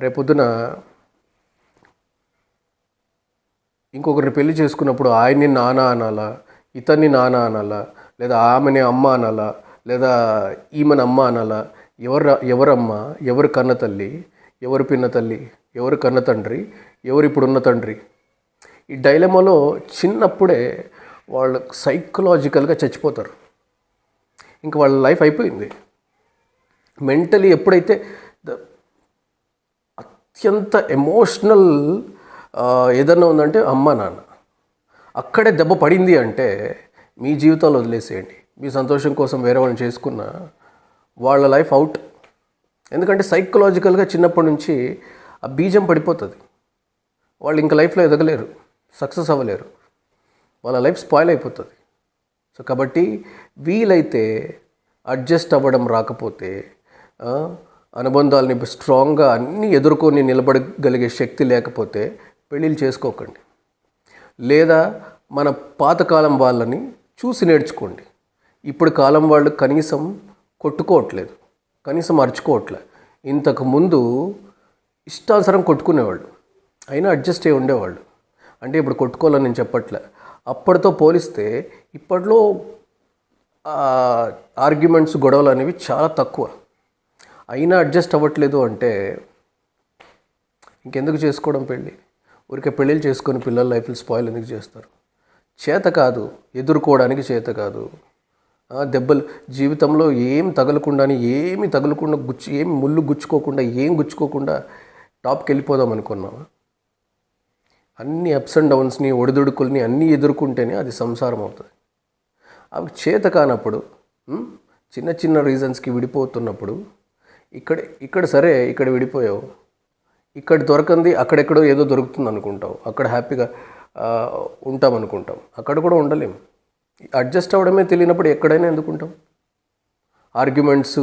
రేపొద్దున ఇంకొకరిని పెళ్లి చేసుకున్నప్పుడు ఆయన్ని నాన్న అనాలా, ఇతన్ని నాన్న అనాలా, లేదా ఆమెని అమ్మ అనాలా, లేదా ఈమెను అమ్మ అనాలా? ఎవరమ్మ, ఎవరు కన్న తల్లి, ఎవరు పిన్న తల్లి, ఎవరు కన్న తండ్రి, ఎవరు ఇప్పుడున్న తండ్రి? ఈ డైలమాలో చిన్నప్పుడే వాళ్ళు సైకలాజికల్గా చచ్చిపోతారు. ఇంకా వాళ్ళ లైఫ్ అయిపోయింది. మెంటలీ ఎప్పుడైతే అత్యంత ఎమోషనల్ ఏదన్నా ఉందంటే అమ్మ నాన్న, అక్కడే దెబ్బ పడింది అంటే మీ జీవితాలు వదిలేసేయండి. మీ సంతోషం కోసం వేరే వాళ్ళని చేసుకున్న వాళ్ళ లైఫ్ అవుట్. ఎందుకంటే సైకలాజికల్గా చిన్నప్పటి నుంచి ఆ బీజం పడిపోతుంది. వాళ్ళు ఇంకా లైఫ్లో ఎదగలేరు, సక్సెస్ అవ్వలేరు, వాళ్ళ లైఫ్ స్పాయిల్ అయిపోతుంది. సో కాబట్టి వీలైతే అడ్జస్ట్ అవ్వడం రాకపోతే, అనుబంధాలని స్ట్రాంగ్గా అన్నీ ఎదుర్కొని నిలబడగలిగే శక్తి లేకపోతే పెళ్ళిళ్ళు చేసుకోకండి. లేదా మన పాతకాలం వాళ్ళని చూసి నేర్చుకోండి. ఇప్పుడు కాలం వాళ్ళు కనీసం కొట్టుకోవట్లేదు, కనీసం అరుచుకోవట్లేదు. ఇంతకుముందు ఇష్టానుసారం కొట్టుకునేవాళ్ళు, అయినా అడ్జస్ట్ అయి ఉండేవాళ్ళు. అంటే ఇప్పుడు కొట్టుకోవాలని నేను చెప్పట్లే. అప్పటితో పోలిస్తే ఇప్పట్లో ఆర్గ్యుమెంట్స్, గొడవలు అనేవి చాలా తక్కువ. అయినా అడ్జస్ట్ అవ్వట్లేదు అంటే ఇంకెందుకు చేసుకోవడం పెళ్ళి? ఊరికే పెళ్ళిళ్ళు చేసుకొని పిల్లల లైఫ్లు స్పాయిల్ ఎందుకు చేస్తారు? చేత కాదు, ఎదుర్కోవడానికి చేత కాదు. దెబ్బలు జీవితంలో ఏం తగలకుండా ఏం ముళ్ళు గుచ్చుకోకుండా, ఏం గుచ్చుకోకుండా టాప్కి వెళ్ళిపోదాం అనుకున్నావా? అన్ని అప్స్ అండ్ డౌన్స్ని, ఒడిదుడుకుల్ని అన్నీ ఎదుర్కొంటేనే అది సంసారం అవుతుంది. అవి చేత కానప్పుడు, చిన్న చిన్న రీజన్స్కి విడిపోతున్నప్పుడు, ఇక్కడ సరే ఇక్కడ విడిపోయావు, ఇక్కడ దొరకంది అక్కడెక్కడో ఏదో దొరుకుతుంది అనుకుంటావు, అక్కడ హ్యాపీగా ఉంటాం అనుకుంటాం, అక్కడ కూడా ఉండలేం. అడ్జస్ట్ అవ్వడమే తెలియనప్పుడు ఎక్కడైనా ఎందుకుంటాం? ఆర్గ్యుమెంట్స్,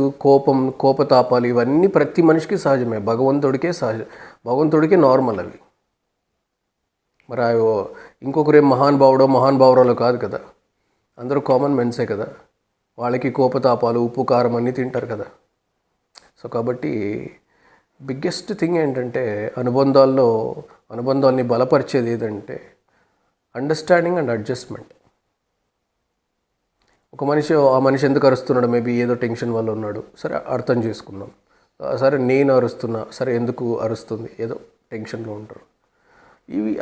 కోపతాపాలు ఇవన్నీ ప్రతి మనిషికి సహజమే, భగవంతుడికే నార్మల్ అవి. మరి ఇంకొకరేం మహానుభావురాలో కాదు కదా, అందరూ కామన్ మెన్సే కదా. వాళ్ళకి కోపతాపాలు, ఉప్పు కారం అన్నీ తింటారు కదా. సో కాబట్టి బిగ్గెస్ట్ థింగ్ ఏంటంటే అనుబంధాన్ని బలపరిచేది ఏదంటే అండర్స్టాండింగ్ అండ్ అడ్జస్ట్మెంట్. ఆ మనిషి ఎందుకు అరుస్తున్నాడు? మేబీ ఏదో టెన్షన్ వల్ల ఉన్నాడు, సరే అర్థం చేసుకుందాం. సరే నేను అరుస్తున్నా, సరే ఎందుకు అరుస్తుంది? ఏదో టెన్షన్లో ఉంటారు. ఇవి